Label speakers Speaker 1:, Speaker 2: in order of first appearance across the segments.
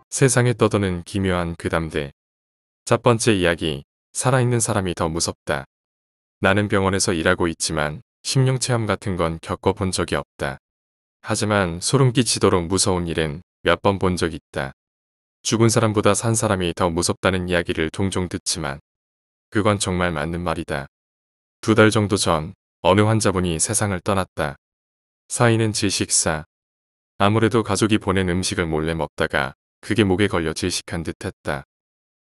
Speaker 1: 세상에 떠도는 기묘한 괴담들. 첫 번째 이야기, 살아있는 사람이 더 무섭다. 나는 병원에서 일하고 있지만 심령 체험 같은 건 겪어본 적이 없다. 하지만 소름 끼치도록 무서운 일은 몇 번 본 적 있다. 죽은 사람보다 산 사람이 더 무섭다는 이야기를 종종 듣지만 그건 정말 맞는 말이다. 2달 정도 전 어느 환자분이 세상을 떠났다. 사인은 질식사. 아무래도 가족이 보낸 음식을 몰래 먹다가 그게 목에 걸려 질식한 듯했다.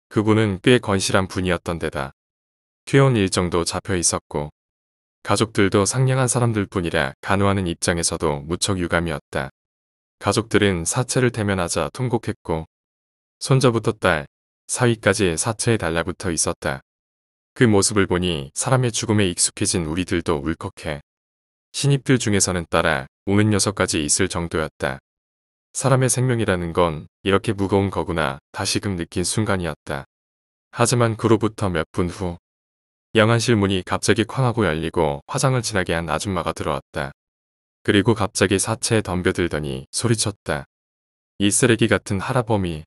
Speaker 1: 그분은 꽤 건실한 분이었던 데다 퇴원 일정도 잡혀 있었고 가족들도 상냥한 사람들 뿐이라 간호하는 입장에서도 무척 유감이었다. 가족들은 사체를 대면하자 통곡했고 손자부터 딸, 사위까지 사체에 달라붙어 있었다. 그 모습을 보니 사람의 죽음에 익숙해진 우리들도 울컥해. 신입들 중에서는 따라 우는 녀석까지 있을 정도였다. 사람의 생명이라는 건 이렇게 무거운 거구나 다시금 느낀 순간이었다. 하지만 그로부터 몇 분 후 영안실 문이 갑자기 쾅 하고 열리고 화장을 진하게 한 아줌마가 들어왔다. 그리고 갑자기 사체에 덤벼들더니 소리쳤다. 이 쓰레기 같은 할아범이.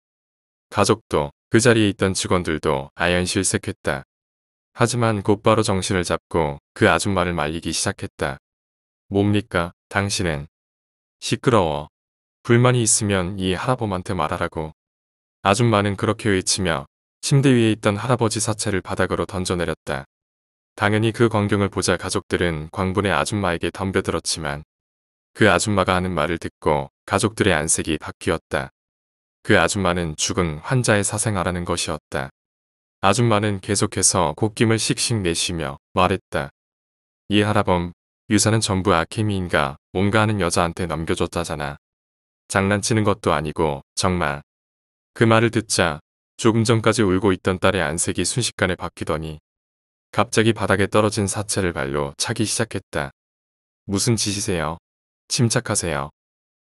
Speaker 1: 가족도 그 자리에 있던 직원들도 아연실색했다. 하지만 곧바로 정신을 잡고 그 아줌마를 말리기 시작했다. 뭡니까 당신은. 시끄러워. 불만이 있으면 이 할아범한테 말하라고. 아줌마는 그렇게 외치며 침대 위에 있던 할아버지 사체를 바닥으로 던져내렸다. 당연히 그 광경을 보자 가족들은 광분의 아줌마에게 덤벼들었지만 그 아줌마가 하는 말을 듣고 가족들의 안색이 바뀌었다. 그 아줌마는 죽은 환자의 사생아라는 것이었다. 아줌마는 계속해서 콧김을 씩씩 내쉬며 말했다. 이 할아범, 유산은 전부 아케미인가 뭔가 하는 여자한테 넘겨줬다잖아. 장난치는 것도 아니고 정말. 그 말을 듣자 조금 전까지 울고 있던 딸의 안색이 순식간에 바뀌더니 갑자기 바닥에 떨어진 사체를 발로 차기 시작했다. 무슨 짓이세요? 침착하세요.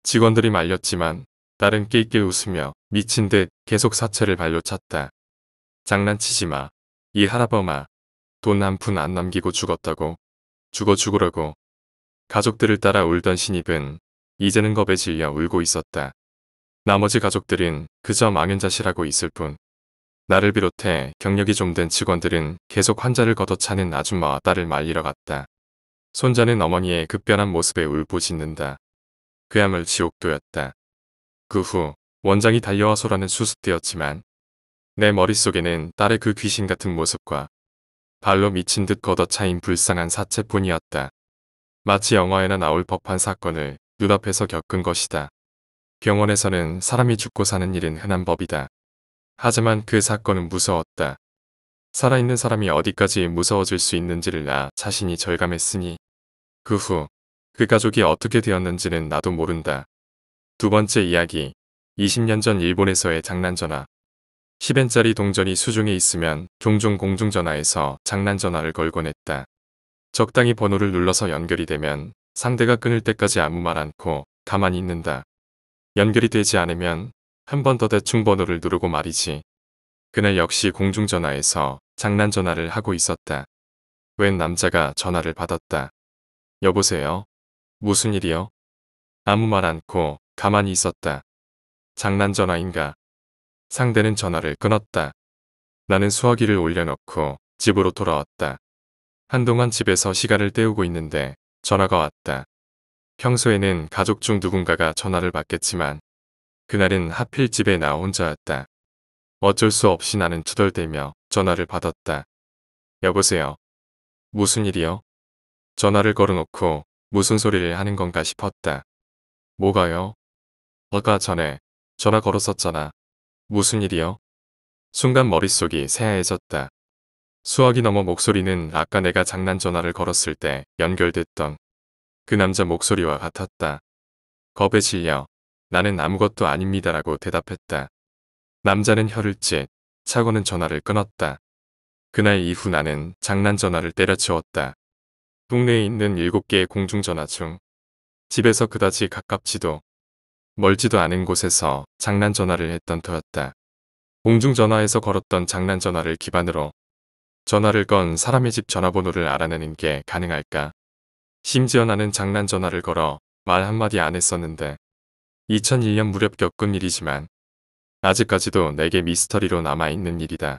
Speaker 1: 직원들이 말렸지만 딸은 낄낄 웃으며 미친 듯 계속 사체를 발로 찼다. 장난치지 마. 이 할아범아. 돈 한 푼 안 남기고 죽었다고. 죽으라고. 가족들을 따라 울던 신입은 이제는 겁에 질려 울고 있었다. 나머지 가족들은 그저 망연자실하고 있을 뿐. 나를 비롯해 경력이 좀 된 직원들은 계속 환자를 걷어차는 아줌마와 딸을 말리러 갔다. 손자는 어머니의 급변한 모습에 울부짖는다. 그야말로 지옥도였다. 그 후 원장이 달려와 소라는 수습되었지만 내 머릿속에는 딸의 그 귀신 같은 모습과 발로 미친 듯 걷어차인 불쌍한 사체뿐이었다. 마치 영화에나 나올 법한 사건을 눈앞에서 겪은 것이다. 병원에서는 사람이 죽고 사는 일은 흔한 법이다. 하지만 그 사건은 무서웠다. 살아있는 사람이 어디까지 무서워질 수 있는지를 나 자신이 절감했으니 그 후 그 가족이 어떻게 되었는지는 나도 모른다. 두 번째 이야기. 20년 전 일본에서의 장난전화. 10엔짜리 동전이 수중에 있으면 종종 공중전화에서 장난전화를 걸곤 했다. 적당히 번호를 눌러서 연결이 되면 상대가 끊을 때까지 아무 말 않고 가만히 있는다. 연결이 되지 않으면 한 번 더 대충 번호를 누르고 말이지. 그날 역시 공중전화에서 장난전화를 하고 있었다. 웬 남자가 전화를 받았다. 여보세요? 무슨 일이요? 아무 말 않고 가만히 있었다. 장난전화인가? 상대는 전화를 끊었다. 나는 수화기를 올려놓고 집으로 돌아왔다. 한동안 집에서 시간을 때우고 있는데 전화가 왔다. 평소에는 가족 중 누군가가 전화를 받겠지만 그날은 하필 집에 나 혼자였다. 어쩔 수 없이 나는 투덜대며 전화를 받았다. 여보세요? 무슨 일이요? 전화를 걸어놓고 무슨 소리를 하는 건가 싶었다. 뭐가요? 아까 전에 전화 걸었었잖아. 무슨 일이요? 순간 머릿속이 새하얘졌다. 수화기 너머 목소리는 아까 내가 장난 전화를 걸었을 때 연결됐던 그 남자 목소리와 같았다. 겁에 질려 나는 아무것도 아닙니다라고 대답했다. 남자는 혀를 찢 차고는 전화를 끊었다. 그날 이후 나는 장난 전화를 때려치웠다. 동네에 있는 7개의 공중전화 중 집에서 그다지 가깝지도 멀지도 않은 곳에서 장난 전화를 했던 터였다. 공중전화에서 걸었던 장난 전화를 기반으로 전화를 건 사람의 집 전화번호를 알아내는 게 가능할까? 심지어 나는 장난 전화를 걸어 말 한마디 안 했었는데 2001년 무렵 겪은 일이지만 아직까지도 내게 미스터리로 남아있는 일이다.